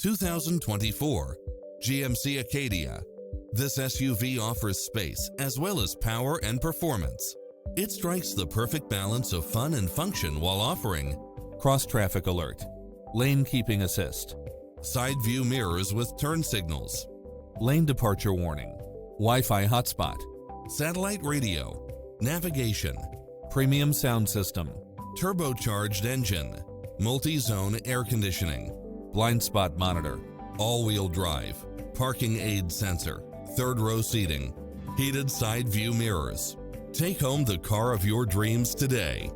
2024 GMC Acadia. This SUV offers space as well as power and performance. It strikes the perfect balance of fun and function while offering cross-traffic alert, lane keeping assist, side view mirrors with turn signals, lane departure warning, Wi-Fi hotspot, satellite radio, navigation, premium sound system, turbocharged engine, multi-zone air conditioning, blind spot monitor, all-wheel drive, parking aid sensor, third-row seating, heated side view mirrors. Take home the car of your dreams today.